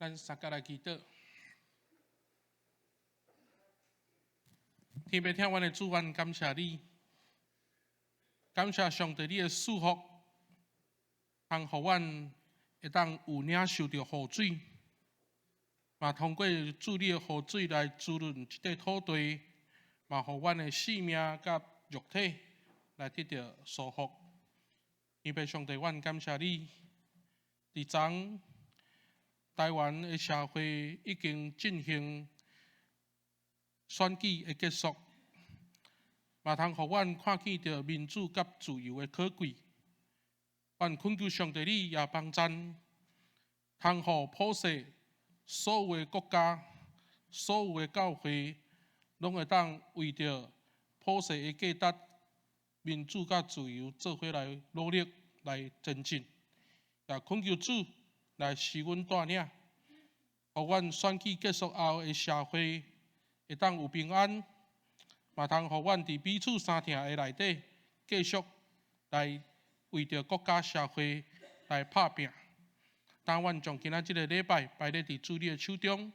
咱三个来祈祷。天父听阮的主愿，感谢你，感谢上帝你的赐福，通互阮会当有领受到雨水，嘛通过主你的雨水来滋润这块土地，嘛互阮的性命甲肉体来得到舒服。天父上帝，阮感谢你，伫昨台湾的社会已经进行选举的结束，嘛通互阮看见到民主甲自由的可贵。愿恳求上帝你也帮赞，通互普世所有的国家、所有的教会，拢会当为着普世的价值、民主甲自由做伙来努力来前进。也恳求主来施阮带领，互阮选举结束后的社会会当有平安，嘛通互阮伫彼此相听的内底，继续来为着国家社会来拍拼。当阮将今仔即个礼拜摆咧伫主你的手中，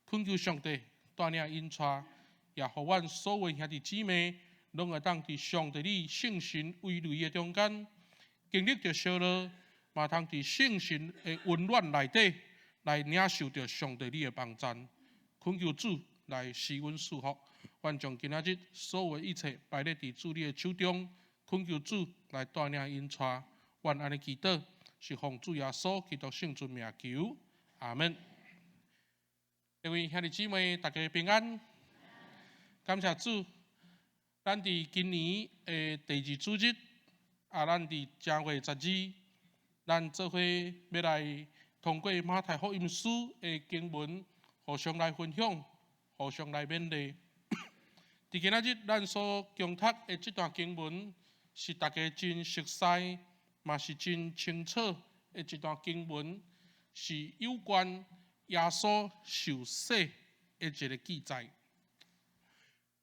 恳求上帝带领引带，也互阮所有兄弟姊妹拢会当伫上帝你圣神威雷的中间，经历着烧热，嘛通伫圣神的温暖内底来领受着上帝你的帮赞。恳求主来施阮祝福，阮将今仔日所有的一切摆咧伫主你的手中，恳求主来带领引带。阮安尼祈祷，是奉主耶稣基督圣尊名求，阿门。各位兄弟姊妹，大家平安，感谢主。咱伫今年的第二主日，咱伫正月12，咱做伙要来通过马太福音书的经文，互相来分享，互相来勉励。伫今仔日咱所共读的这段经文，是大家真熟悉，嘛是真清楚的一段经文，是有关耶稣受洗的一个记载。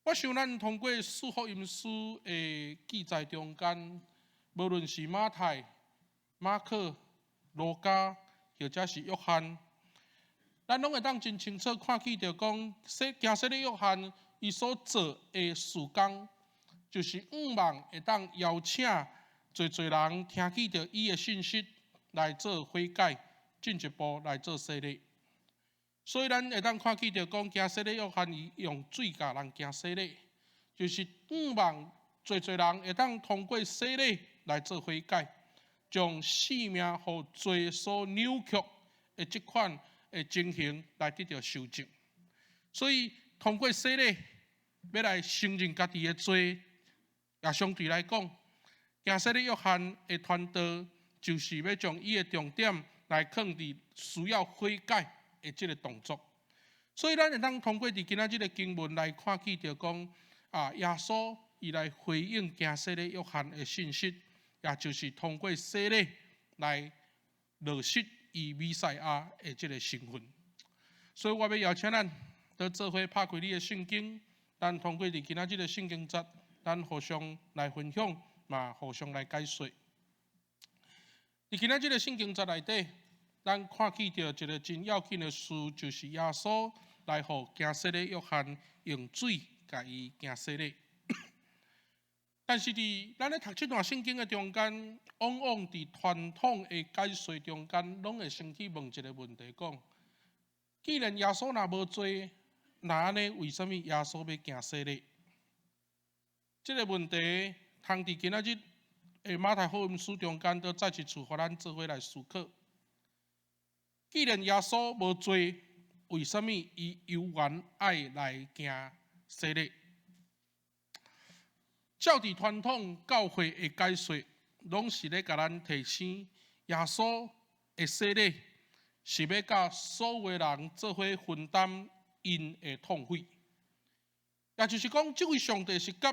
我想咱通过四福音书的记载中间，无论是马太、马可、路加，或者是约翰，咱拢会当真清楚看见着讲，行洗的约翰伊所做的事工，就是望会当邀请侪人听见着伊的信息来做悔改，进一步来做洗礼。所以咱会当看见着讲，行洗的约翰伊用水甲人行洗礼，就是望侪人会当通过洗礼来做悔改，将性命互罪所扭曲的这款的情形来得到修正。所以通过洗礼，要来承认家己的罪，也相对来讲，行洗的约翰的传道，就是要将伊的重点来放伫需要悔改的这个动作。所以咱会当通过伫今仔日的经文来看见着讲，耶稣伊来回应行洗的约翰的信息，也就是通过洗礼来落实伊弥赛亚的这个身份。所以我要邀请咱都做伙拍开你的圣经，咱通过伫今仔日的圣经节，咱互相来分享，嘛互相来解说。伫今仔日的圣经节内底，咱看见到一个真要紧的事，就是耶稣来互行洗的约翰用水甲伊行洗礼。但是伫咱咧读这段圣经的中间，往往伫传统的解说中间，拢会先去问一个问题：讲，既然耶稣若无罪，那安尼为什么耶稣要行洗礼？这个问题，通伫今仔日的马太福音书中间，都再一次互咱做伙来思考。既然耶稣无罪，为什么伊犹原爱来行洗礼？照伫传统教会的解说，拢是咧甲咱提醒，耶稣的洗礼是要甲所有人做伙分担因的痛悔，也就是讲，这位上帝是甲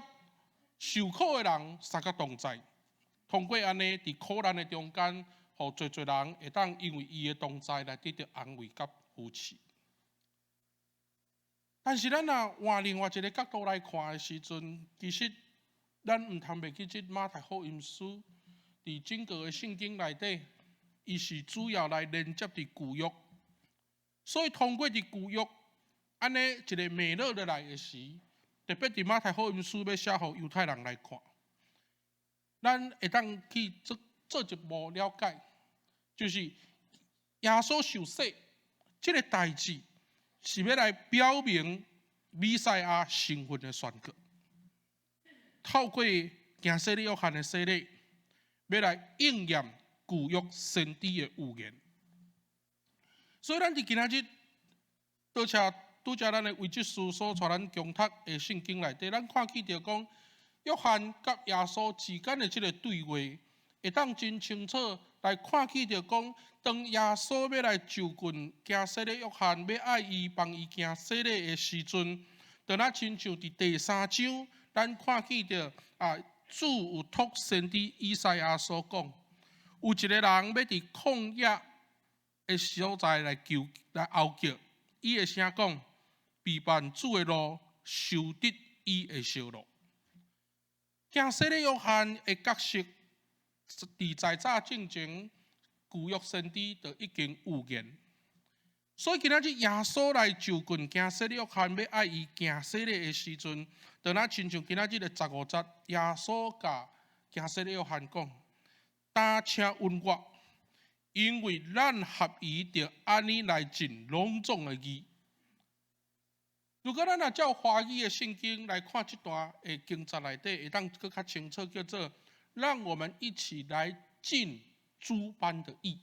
受苦的人三角同在，通过安尼伫苦难的中间，互侪人会当因为伊的同在来得到安慰甲扶持。但是咱若换另外一个角度来看的时阵，其实咱唔通袂记即马太福音书伫整个的圣经内底，伊是主要来连接伫旧约，所以通过伫旧约安尼一个美乐的来的时，特别伫马太福音书要写互犹太人来看，咱会当去做一步了解，就是耶稣受洗这个代志是要来表明弥赛亚身份的宣告，透过行洗礼约翰的洗礼，要来应验旧约先知的预言。所以咱伫今仔日，多谢拄则咱的维吉书所带咱共读的圣经内底，咱看见着讲，约翰甲耶稣之间的这个对话，会当真清楚来看见着讲，当耶稣要来就近行洗礼约翰，要爱伊帮伊行洗礼的时阵，就那亲像伫第3章，咱看见着主有托先知以赛亚所讲，有一个人要伫旷野的所在来吼叫，伊的声讲，避办主的路，修直伊的小路。行洗礼约翰的角色，伫在早进前旧约先知就已经预言。所以今仔日耶稣来就近行洗礼约翰，要爱伊行洗礼的时阵，就那亲像今仔日的15节，耶稣甲行洗礼约翰讲：“担请允我，因为咱合宜着安尼来尽隆重的义。”如果咱若照华语的圣经来看这段的经节内底，会当更较清楚，叫做“让我们一起来尽诸般的义”。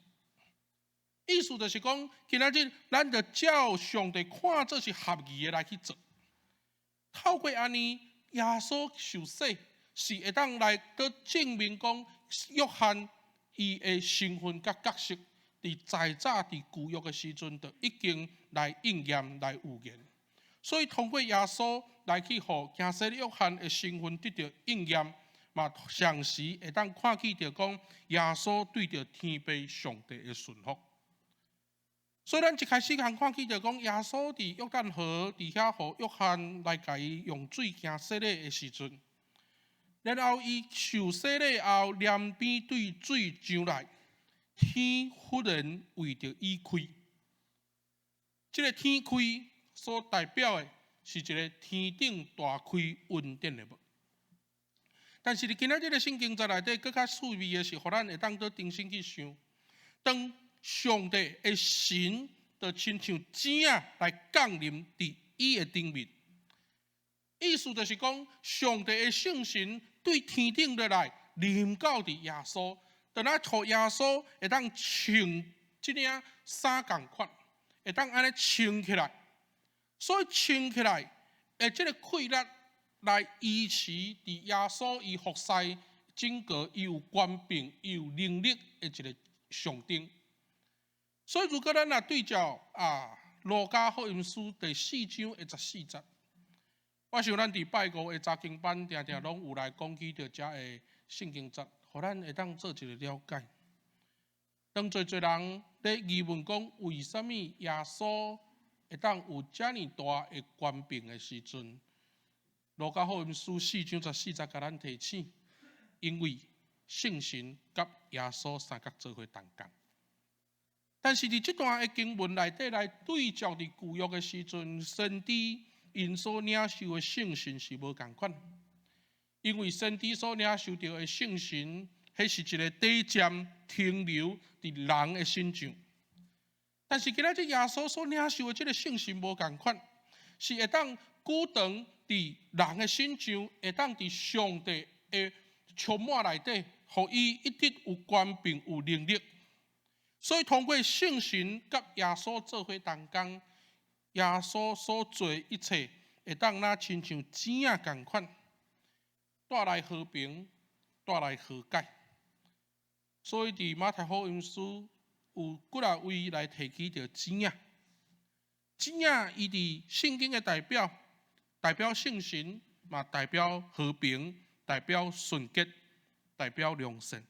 意思就是讲，今仔日咱着照上帝看做是合宜的来去做。透过安尼，耶稣受洗是会当来得证明讲，约翰伊的身份甲角色，伫在早伫旧约的时阵，就已经来应验来预言。所以通过耶稣来去互行洗礼约翰的身份得到应验，嘛详时会当看见着讲，耶稣对着天父上帝的顺服。所以咱一开始看见着讲，耶稣伫约旦河伫遐互约翰来甲伊用水行洗礼的时阵，然后伊受洗礼后，两边对水上来，天忽然为着伊开。这个天开所代表的是一个天顶大开恩典的幕。但是伫今仔日的圣经在内底，更较趣味的是，互咱会当做定心去想，当上帝的神就亲像井来降临伫伊的顶面，意思就是讲，上帝的圣神对天顶落来临到伫耶稣，就那互耶稣会当穿这领衫共款，会当安尼穿起来，所以穿起来的这个气力来维持伫耶稣伊服侍整个伊有权柄、伊有能力的一个象征。所以，如果咱若对照路加福音书第4章的14节，我想咱伫拜五的查经班常常拢有来讲起着遮的圣经节，互咱会当做一个了解。当侪人咧疑问讲，为什么耶稣会当有遮尔大的权柄的时阵，路加福音书4章14节甲咱提醒，因为圣神甲耶稣三角做伙同工。但是伫这段的经文内底来对照伫旧约的时阵，先知因所领受的圣神是无共款，因为先知所领受到的圣神，迄是一个短暂停留伫人的身上。但是今仔日耶稣所领受的这个圣神无共款，是会当久长伫人的身上，会当伫上帝的充满内底，互伊一直有权柄、有能力。所以通过圣神甲耶稣做伙同工，耶稣所做一切会当那亲像井共款，带来和平，带来和解。所以伫马太福音书有几啊位来提起着井，井伊伫圣经的代表圣神，嘛代表和平，代表纯洁，代表良善。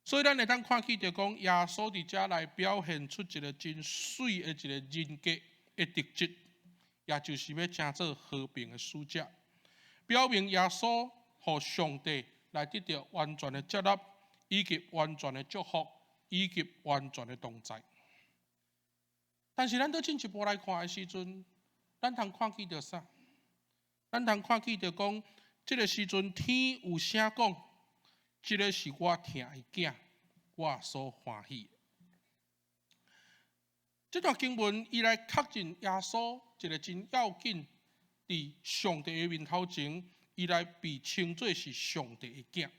所以咱会当看见着讲，耶稣伫遮来表现出一个真水的一个人格的特质，也就是要成做和平的使者，表明耶稣互上帝来得到完全的接纳，以及完全的祝福，以及完全的同在。但是咱倒进一步来看的时阵，咱通看见着啥？咱通看见着讲，这个时阵天有啥讲？这个是我疼的囝，我所欢喜的。这段经文伊来确认耶稣一个真要紧，伫上帝的面头前，伊来被称作是上帝的囝。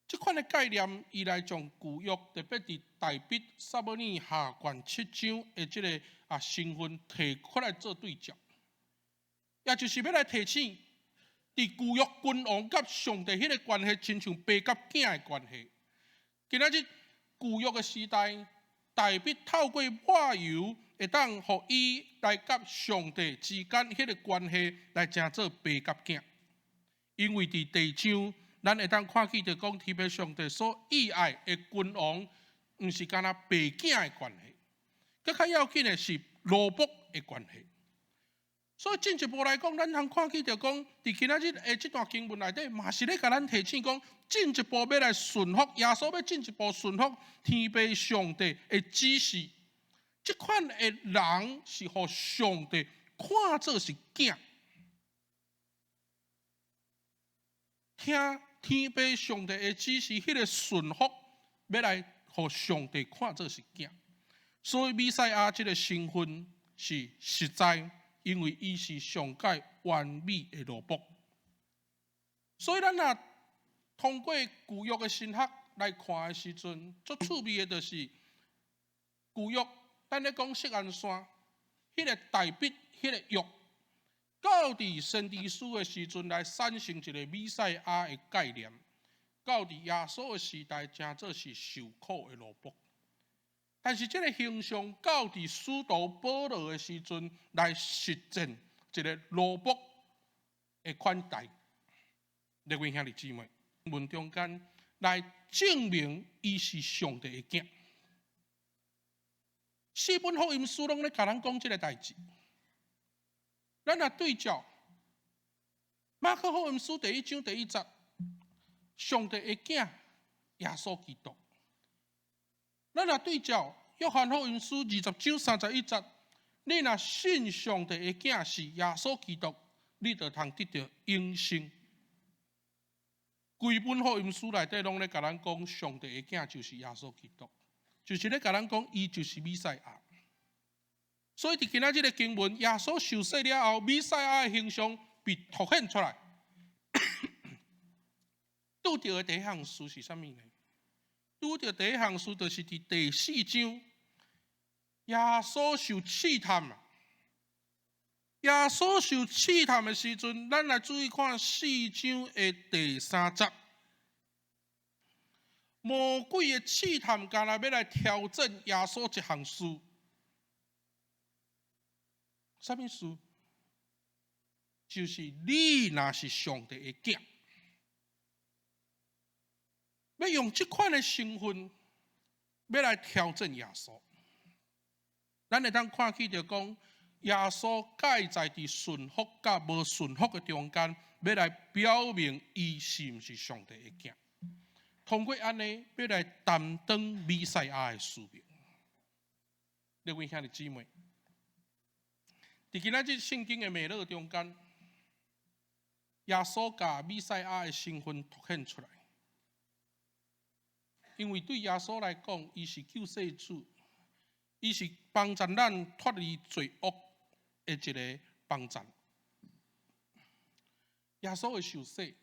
这款的概念，伊来从旧约，特别伫大卫撒母耳下卷7章的这个身份提出来做对照，也就是要来提醒，伫旧约君王甲上帝迄个关系，亲像爸甲囝的关系。今仔日旧约的时代，大卫透过抹油，会当互伊来甲上帝之间迄个关系来成做爸甲囝，因为伫第二章。咱会当看见着讲，特别上帝所喜爱的君王，毋是干那爸囝的关系，更较要紧的是罗卜的关系。所以进一步来讲，咱通看见着讲，伫今仔日的这段经文内底，嘛是咧甲咱提醒讲，进一步要来顺服耶稣，要进一步顺服天父上帝的指示。这款的人是互上帝看作是囝，听天父上帝的指示，迄个顺服要来互上帝看作是囝。所以弥赛亚这个身份是实在，因为伊是上界完美的罗卜。所以咱若通过旧约的神学来看的时阵，最趣味的就是旧约，咱咧讲锡安山，迄个大卫迄个约。到伫先知书的时阵来产生一个弥赛亚的概念，到伫耶稣的时代，真做是受苦的罗卜。但是这个形象到伫使徒保罗的时阵来实践一个罗卜的款待。各位兄弟姊妹，文中间来证明伊是上帝的囝。四本福音书拢咧甲咱讲这个代志。咱若对照马可福音书第1章第1节，上帝的囝耶稣基督；咱若对照约翰福音书20章31节，你若信上帝的囝是耶稣基督，你就通得到永生。规本福音书内底拢咧甲咱讲，上帝的囝就是耶稣基督，就是咧甲咱讲，伊就是弥赛亚。所以伫今仔日的经文，耶稣受洗了后，弥赛亚的形象被凸显出来。拄到的第一项事是啥物呢？拄到第一项事就是伫第4章，耶稣受试探嘛。耶稣受试探的时阵，咱来注意看4章的第3节。魔鬼的试探，干那要来挑战耶稣一项事。啥物事？就是你若是上帝的囝，要用这款的身份，要来挑战耶稣。咱会当看起就讲，耶稣介在伫顺服甲无顺服的中间，要来表明伊是毋是上帝的囝。通过安尼，要来担当弥赛亚的使命。各位兄弟姊妹。伫今仔日圣经的脉络中间，耶稣甲弥赛亚的身份凸显出来。因为对耶稣来讲，伊是救世主，伊是帮助咱脱离罪恶的一个帮助。耶稣的受洗，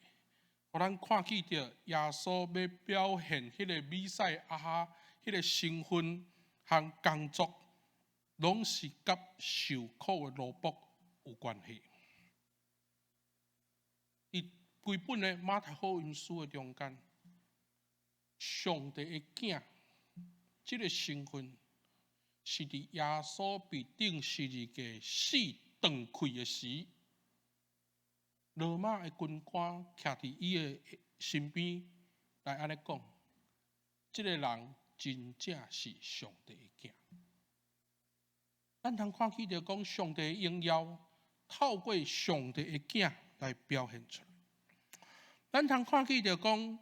互咱看见着耶稣要表现迄个弥赛亚迄个身份和工作。拢是甲受苦的罗卜有关系。伫规本的马太福音书的中间，上帝的囝这个身份，是伫耶稣被钉十字架死断开的时，罗马的军官徛伫伊的身边来安尼讲：，这个人真正是上帝的囝。咱通看起着讲，上帝的荣耀透过上帝的囝来表现出来。咱通看起着讲，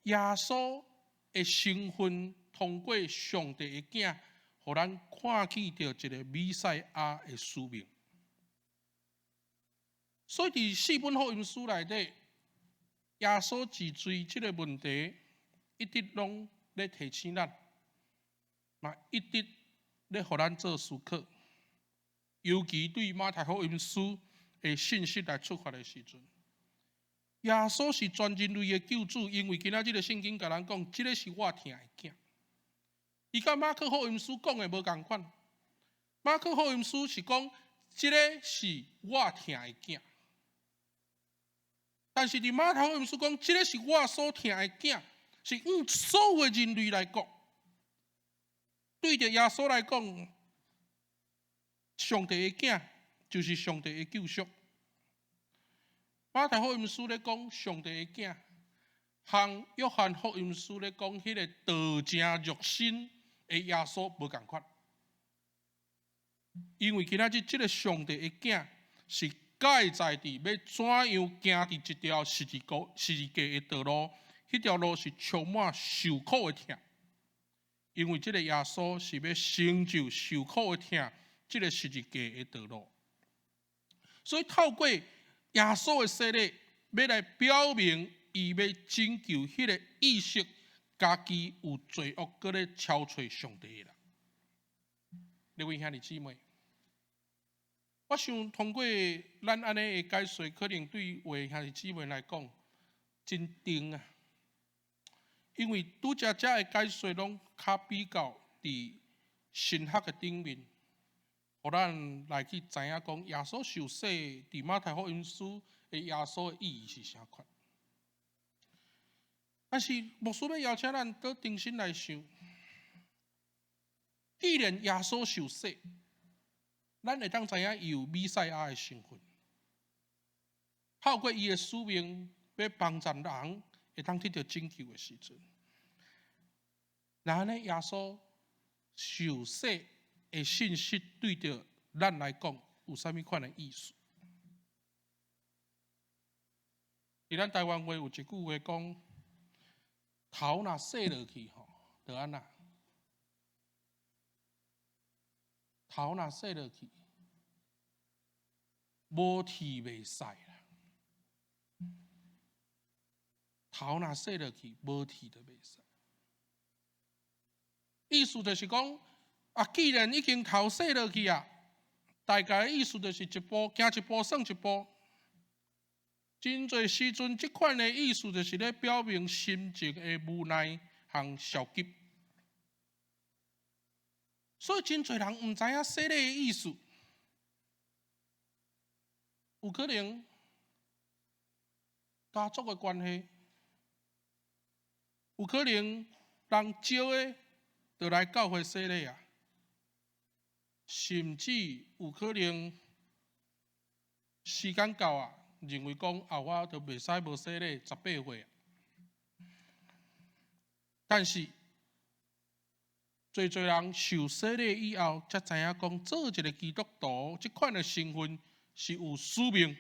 耶稣的身份通过上帝的囝，互咱看见到一个弥赛亚的使命。所以伫四本福音书内底，耶稣治罪这个问题，一直拢咧提醒咱，嘛一直咧互咱做思考。尤其对马太福音书的信息来出发的时阵，耶稣是全人类的救主，因为今仔日个圣经甲咱讲，这个是我疼的囝。伊甲马可福音书讲的无共款，马可福音书是讲，这个是我疼的囝。但是伫马太福音书讲，这个是我所疼的囝，是所有的人类来讲，对着耶稣来讲，上帝的囝就是上帝的救赎。马太福音书咧讲上帝的囝，和约翰福音书咧讲迄个道成肉身的耶稣无共款。因为今仔日这个上帝的囝是介在伫要怎样行伫一条十字架的道路，迄条路是充满受苦的疼。因为这个耶稣是要成就受苦的疼，这个十字架的道路。所以透过耶稣的洗礼，要来表明伊要拯救迄个意识家己有罪恶，搁咧超找上帝的人。各位兄弟姊妹，我想通过咱安尼的解说，可能对为兄弟姊妹来讲真重啊。因为拄则的解说拢较比较伫神学的顶面，互咱来去知影讲耶稣受洗伫马太福音书的耶稣的意义是啥款。但是牧师要邀请咱倒重新来想，既然耶稣受洗，咱会当知影伊有弥赛亚的身份，透过伊的使命要帮助人，会当得到拯救的时阵，然后呢，耶稣受洗的信息对着咱来讲有啥物款的意思？伫咱台湾话有一句话讲，头若洗落去吼，就安那。头若洗落去，无铁袂使啦。头若洗落去，无铁就袂使。意思就是讲，既然已经头洗落去啊，大概意思就是一步行一步算一步。真侪时阵，这款的意思就是咧表明心情的无奈和消极。所以真侪人唔知影洗礼的意思，有可能家族的关系，有可能人少的就来教会洗礼啊，甚至有可能时间到啊，认为讲我就袂使无洗礼18岁啊，但是侪人受洗礼以后，才知影讲做一个基督徒，这款的身份是有使命，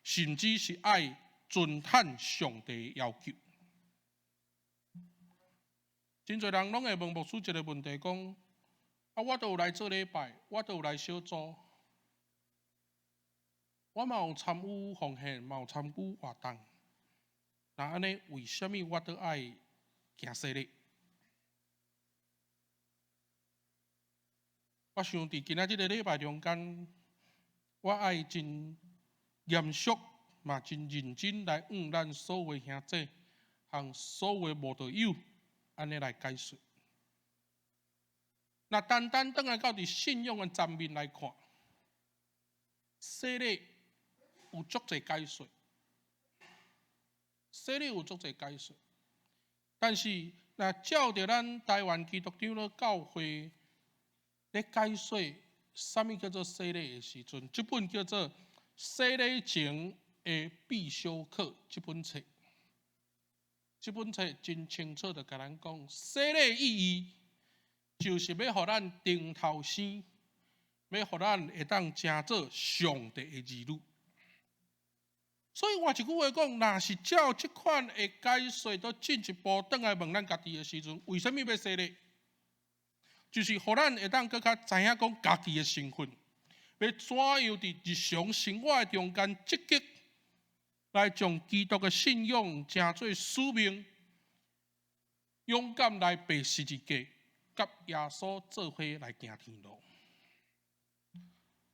甚至是爱遵探上帝的要求。真侪人拢会问牧师一个问题，讲我都有来做礼拜，我都有来小组，我嘛有参与奉献，嘛有参与活动，那安尼为什么我都爱行洗礼？我想伫今仔日个礼拜中间，我爱真严肃嘛，真认真来咱所有兄弟和所有慕道友，安尼来解说。那单单转来到伫信仰的层面来看，洗礼有足侪解说，洗礼有足侪解说，但是若照着咱台湾基督长老教会咧解说啥物叫做洗礼的时阵，这本叫做《洗礼前的必修课》这本册，这本册真清楚的甲咱讲，洗礼意义就是要互咱顶头生，要互咱会当成做上帝的儿女。所以换一句话讲，若是照这款的解说，都进一步转来问咱家己的时阵，为什么要洗礼？就是互咱会当更加知影讲家己的身份，要怎样伫日常生活的中间积极来将基督的信仰成做使命，勇敢来背十字架，甲耶稣做伙来行天路。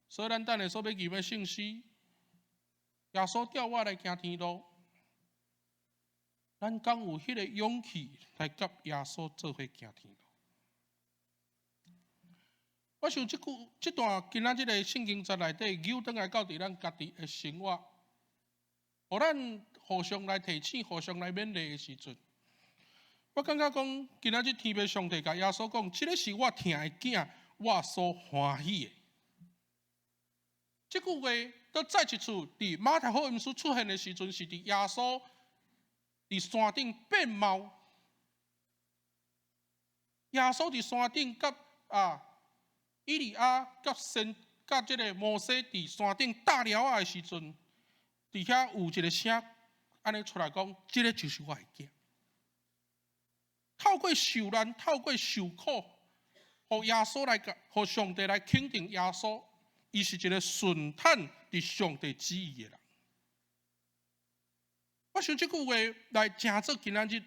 所以咱等下所要念的圣诗，耶稣叫我来行天路，咱敢有迄个勇气来甲耶稣做伙行天路？我想这段今仔日的圣经节内底，扭转来到伫咱家己的生活，互咱互相来提醒、互相来勉励的时阵，我感觉讲今仔日天父上帝甲耶稣讲，这个是我疼的囝，我所欢喜的。这句话都再一次伫马太福音书出现的时阵，是伫耶稣伫山顶变貌，耶稣伫山顶甲以利亚甲这个摩西伫山顶搭了的时阵，伫遐有一个声安尼出来讲，这个就是我的囝。透过受难，透过受苦，互耶稣来互上帝来肯定耶稣，伊是一个顺坦伫上帝旨意的人。我想这句话来正做今仔日，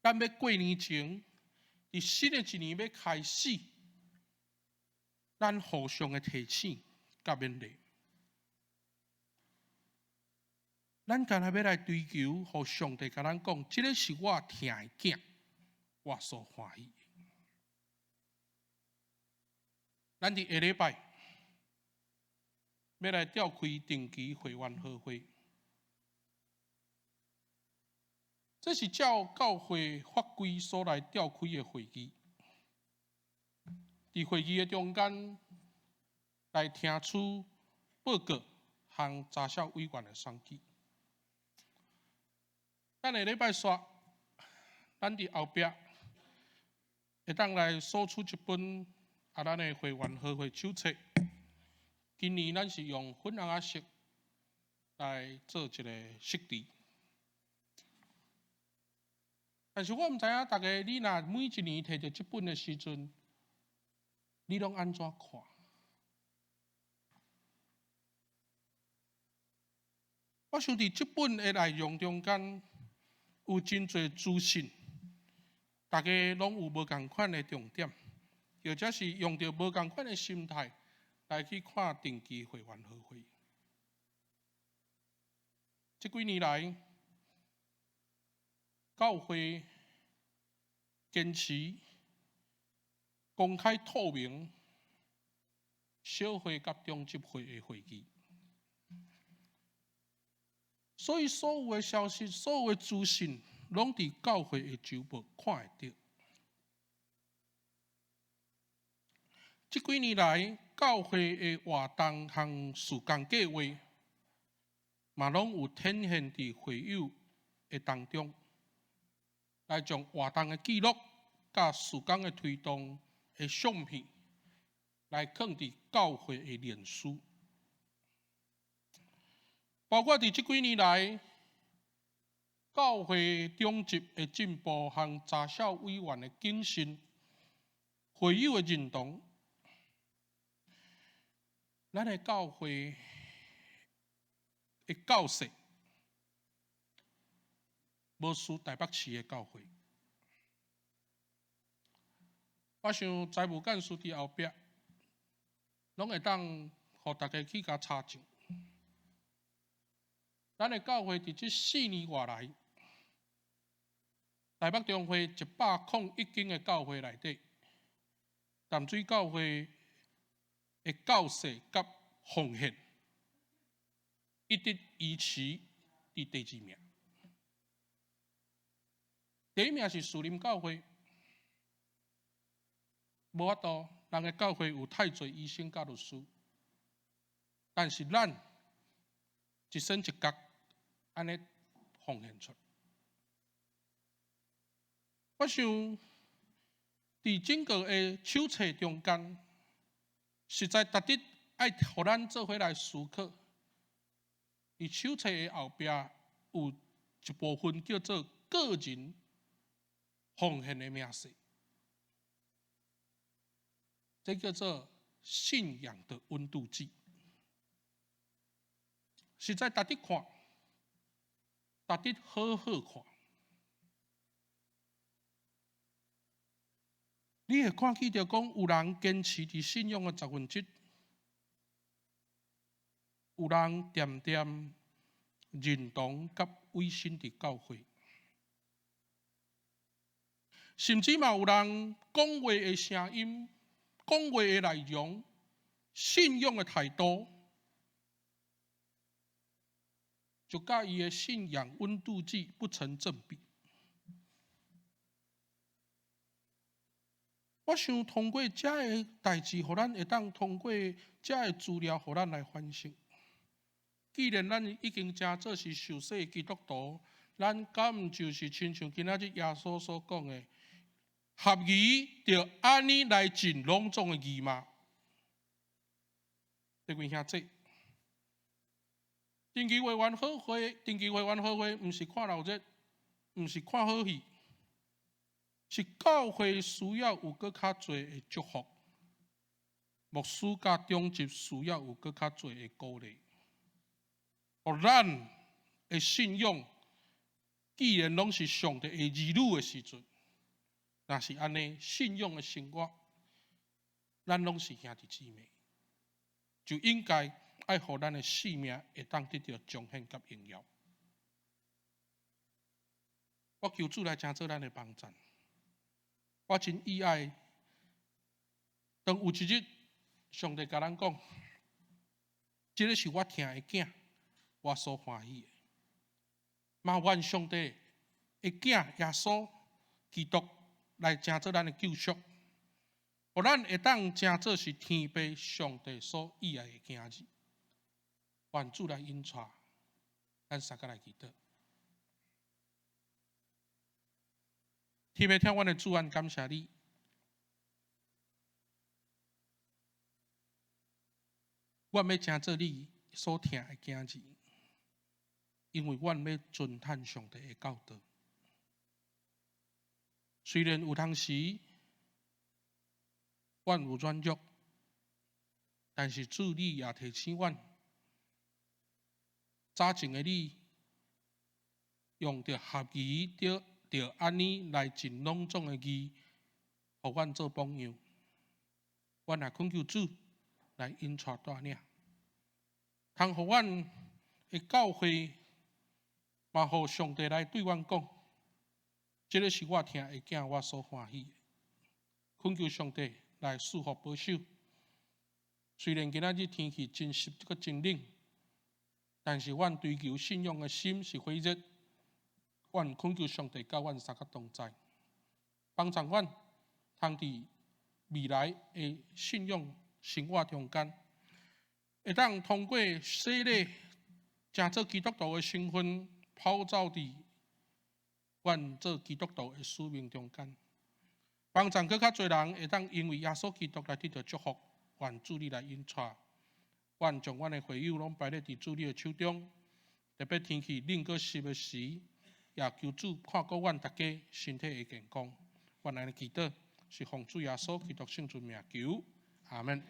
咱要过年前，伫新的一年要开始。咱互相的提醒、甲勉励，咱今日要来追求，互上帝甲咱讲，这个是我疼的囝，我所欢喜的。咱伫下礼拜要来召开定期会员好会，这是照教会法规所来召开的会议。伫会议的中间，来听取报告和查校委员的选举。咱下礼拜煞，咱伫后壁会当来索取一本咱的会员好会手册。今年咱是用粉红仔色来做一个设计。但是我毋知影大家你若每一年摕到这本的时阵，你拢安怎看？我想伫这本的内容中间，有真侪资讯，大家拢有无共款的重点，或者是用着无共款的心态来去看定期会员好会。这几年来，教会坚持公开透明小会甲中级会的会议，所以所有的消息、所有的资讯，拢伫教会的周报看会到。这几年来，教会的活动和事工计划，嘛拢有呈现伫会友的当中，来将活动的记录、甲事工的推动的相片，来放伫教会的脸书。包括伫这几年来，教会中级的进步和查校委员的更新，会友的认同，咱的教会的教室，无输台北市的教会。我想财务干事伫后壁，拢会当互大家去甲查证。咱的教会伫这4年外来，台北中会101间的教会内底，淡水教会的教室甲奉献，一直维持伫第2名。第1名是树林教会，无法度，人的教会有太侪医生甲律师，但是咱一身一角安尼奉献出。我想，伫整个的手册中间，实在值得爱互咱做伙来思考。伫手册的后壁有一部分叫做个人奉献的名词。这叫做信仰的温度计。实在值得看，值得好好看。你会看见着讲，有人坚持伫信仰的1/10，有人点点认同甲委身伫教会，甚至嘛有人讲话的声音、讲话的内容、信仰的态度。就甲伊的信仰温度计不成正比。我想通过这个代志，互咱会当通过这个资料，互咱来反省。既然咱已经真做是受洗基督徒，咱敢毋就是亲像今仔日耶稣所讲的，合宜着安尼来尽隆重的义吗？各位兄弟。定期会员好会，毋是看闹热，毋是看好戏，是教会需要有搁较侪的祝福，牧师甲中职需要有搁较侪的鼓励，互咱的信仰，既然拢是上帝的儿女的时阵，若是安尼信仰的生活，咱拢是兄弟姊妹，就应该。爱互咱的性命会当得到彰显甲荣耀。我求主来成做咱的帮助。我真意爱，当有一日上帝甲咱讲，这个是我疼的囝，我所欢喜的。嘛愿上帝的囝耶稣基督来成做咱的救赎，互咱会当成做是天父上帝所喜爱的囝儿。愿主来引带，咱三个来祈祷。天父听阮的主愿感谢你，阮要成做你所疼的囝儿，因为阮要遵探上帝的教导。虽然有当时阮有软弱，但是主你也提醒阮。早前的你用着合宜着安尼来尽隆重的义，互阮做榜样。阮也恳求主来引带带领，通互阮的教会，嘛互上帝来对阮讲，这个是我疼的囝，我所欢喜的。恳求上帝来赐福保守。虽然今仔日天气真湿阁真冷。但是，阮追求信仰的心是火热。阮恳求上帝甲阮三个同在，帮助阮通伫未来的信仰生活中间，会当通过洗礼，成做基督徒的身份，跑走伫阮做基督徒的使命中间，帮助更较侪人会当因为耶稣基督来得到祝福，愿主你来引带。阮将阮的会友拢摆咧伫主你的手中，特别天气冷过湿的时，也求主看顾阮大家身体的健康。阮安尼祈祷，是奉主耶稣基督圣尊名求，阿门。